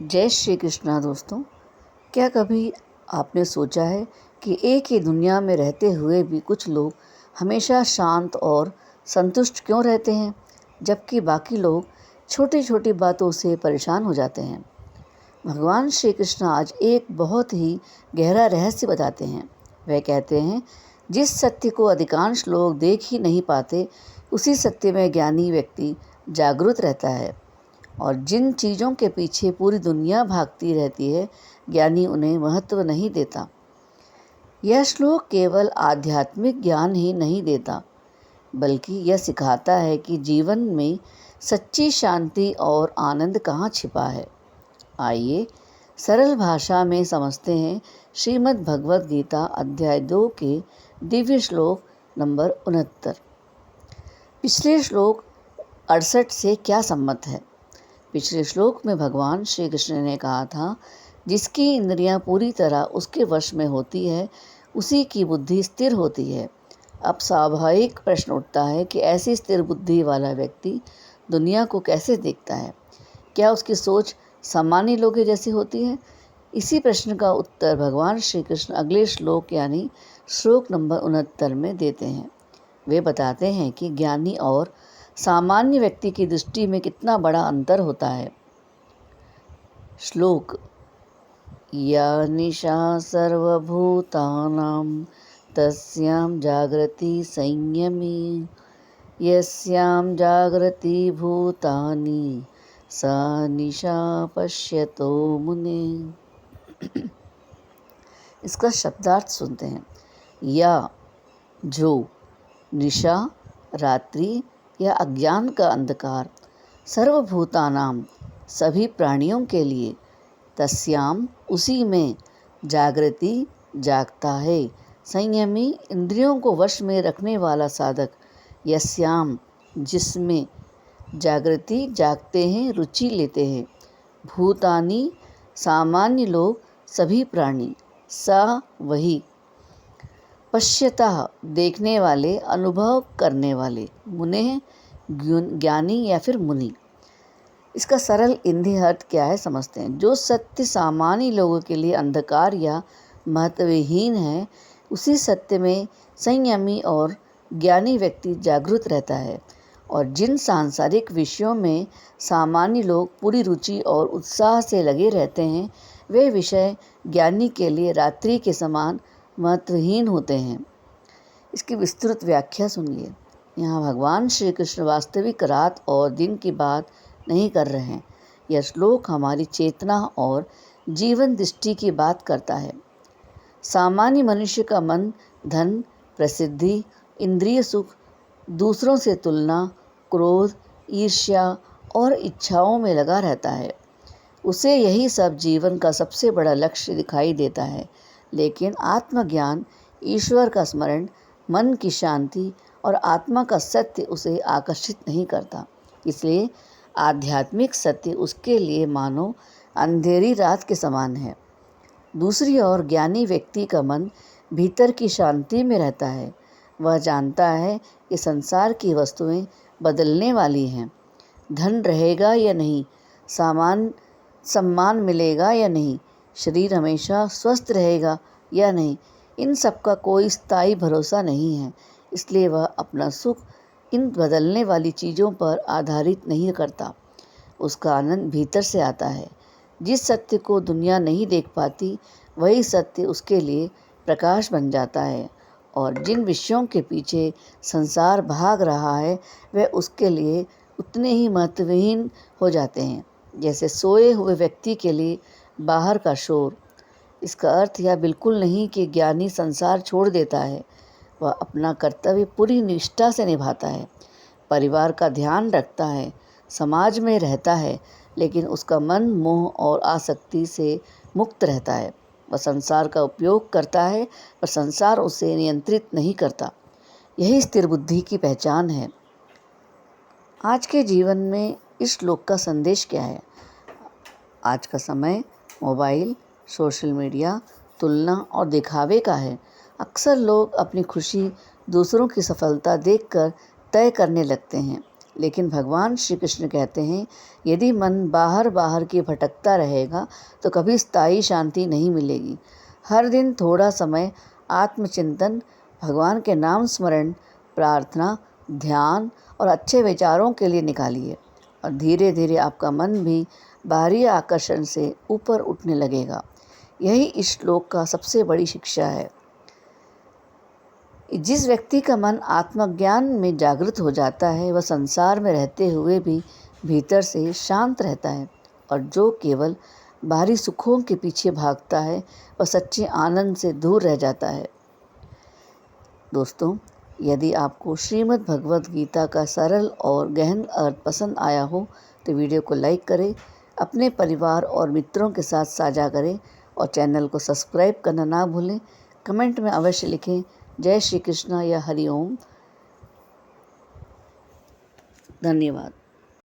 जय श्री कृष्णा दोस्तों। क्या कभी आपने सोचा है कि एक ही दुनिया में रहते हुए भी कुछ लोग हमेशा शांत और संतुष्ट क्यों रहते हैं, जबकि बाकी लोग छोटी छोटी बातों से परेशान हो जाते हैं। भगवान श्री कृष्ण आज एक बहुत ही गहरा रहस्य बताते हैं। वह कहते हैं, जिस सत्य को अधिकांश लोग देख ही नहीं पाते, उसी सत्य में ज्ञानी व्यक्ति जागरूक रहता है। और जिन चीज़ों के पीछे पूरी दुनिया भागती रहती है, ज्ञानी उन्हें महत्व नहीं देता। यह श्लोक केवल आध्यात्मिक ज्ञान ही नहीं देता, बल्कि यह सिखाता है कि जीवन में सच्ची शांति और आनंद कहाँ छिपा है। आइए सरल भाषा में समझते हैं श्रीमद् भगवद गीता अध्याय 2 के दिव्य श्लोक नंबर 69। पिछले श्लोक 68 से क्या संबंध है? पिछले श्लोक में भगवान श्री कृष्ण ने कहा था, जिसकी इंद्रियां पूरी तरह उसके वश में होती है, उसी की बुद्धि स्थिर होती है। अब स्वाभाविक प्रश्न उठता है कि ऐसी स्थिर बुद्धि वाला व्यक्ति दुनिया को कैसे देखता है? क्या उसकी सोच सामान्य लोगों जैसी होती है? इसी प्रश्न का उत्तर भगवान श्री कृष्ण अगले श्लोक यानी श्लोक नंबर 69 में देते हैं। वे बताते हैं कि ज्ञानी और सामान्य व्यक्ति की दृष्टि में कितना बड़ा अंतर होता है। श्लोक: या निशा सर्वभूतानां तस्यां जागृति संयमी, यस्यां जागृति भूतानि सा निशा पश्यतो मुने। इसका शब्दार्थ सुनते हैं। या जो, निशा रात्रि या अज्ञान का अंधकार, सर्वभूतानाम सभी प्राणियों के लिए, तस्याम उसी में, जागृति जागता है, संयमी इंद्रियों को वश में रखने वाला साधक, यस्याम जिसमें, जागृति जागते हैं, रुचि लेते हैं, भूतानि सामान्य लोग सभी प्राणी, सा वही, पश्यता देखने वाले, अनुभव करने वाले, मुने ज्ञानी या फिर मुनि। इसका सरल हिंदी अर्थ क्या है समझते हैं। जो सत्य सामान्य लोगों के लिए अंधकार या महत्वहीन है, उसी सत्य में संयमी और ज्ञानी व्यक्ति जागरूक रहता है। और जिन सांसारिक विषयों में सामान्य लोग पूरी रुचि और उत्साह से लगे रहते हैं, वे विषय ज्ञानी के लिए रात्रि के समान महत्वहीन होते हैं। इसकी विस्तृत व्याख्या सुनिए। यहाँ भगवान श्री कृष्ण वास्तविक रात और दिन की बात नहीं कर रहे हैं। यह श्लोक हमारी चेतना और जीवन दृष्टि की बात करता है। सामान्य मनुष्य का मन धन, प्रसिद्धि, इंद्रिय सुख, दूसरों से तुलना, क्रोध, ईर्ष्या और इच्छाओं में लगा रहता है। उसे यही सब जीवन का सबसे बड़ा लक्ष्य दिखाई देता है। लेकिन आत्मज्ञान, ईश्वर का स्मरण, मन की शांति और आत्मा का सत्य उसे आकर्षित नहीं करता। इसलिए आध्यात्मिक सत्य उसके लिए मानो अंधेरी रात के समान है। दूसरी ओर ज्ञानी व्यक्ति का मन भीतर की शांति में रहता है। वह जानता है कि संसार की वस्तुएं बदलने वाली हैं, धन रहेगा या नहीं, सम्मान मिलेगा या नहीं, शरीर हमेशा स्वस्थ रहेगा या नहीं, इन सब का कोई स्थायी भरोसा नहीं है। इसलिए वह अपना सुख इन बदलने वाली चीज़ों पर आधारित नहीं करता। उसका आनंद भीतर से आता है। जिस सत्य को दुनिया नहीं देख पाती, वही सत्य उसके लिए प्रकाश बन जाता है। और जिन विषयों के पीछे संसार भाग रहा है, वे उसके लिए उतने ही महत्वहीन हो जाते हैं जैसे सोए हुए व्यक्ति के लिए बाहर का शोर। इसका अर्थ यह बिल्कुल नहीं कि ज्ञानी संसार छोड़ देता है। वह अपना कर्तव्य पूरी निष्ठा से निभाता है, परिवार का ध्यान रखता है, समाज में रहता है, लेकिन उसका मन मोह और आसक्ति से मुक्त रहता है। वह संसार का उपयोग करता है, पर संसार उसे नियंत्रित नहीं करता। यही स्थिर बुद्धि की पहचान है। आज के जीवन में इस श्लोक का संदेश क्या है? आज का समय मोबाइल, सोशल मीडिया, तुलना और दिखावे का है। अक्सर लोग अपनी खुशी दूसरों की सफलता देखकर तय करने लगते हैं। लेकिन भगवान श्री कृष्ण कहते हैं, यदि मन बाहर बाहर की भटकता रहेगा तो कभी स्थायी शांति नहीं मिलेगी। हर दिन थोड़ा समय आत्मचिंतन, भगवान के नाम स्मरण, प्रार्थना, ध्यान और अच्छे विचारों के लिए निकालिए और धीरे धीरे आपका मन भी बाहरी आकर्षण से ऊपर उठने लगेगा। यही इस श्लोक का सबसे बड़ी शिक्षा है। जिस व्यक्ति का मन आत्मज्ञान में जागृत हो जाता है वह संसार में रहते हुए भी भीतर से शांत रहता है, और जो केवल बाहरी सुखों के पीछे भागता है वह सच्चे आनंद से दूर रह जाता है। दोस्तों, यदि आपको श्रीमद् भगवद गीता का सरल और गहन अर्थ पसंद आया हो तो वीडियो को लाइक करें, अपने परिवार और मित्रों के साथ साझा करें और चैनल को सब्सक्राइब करना ना भूलें। कमेंट में अवश्य लिखें जय श्री कृष्ण या हरि ओम। धन्यवाद।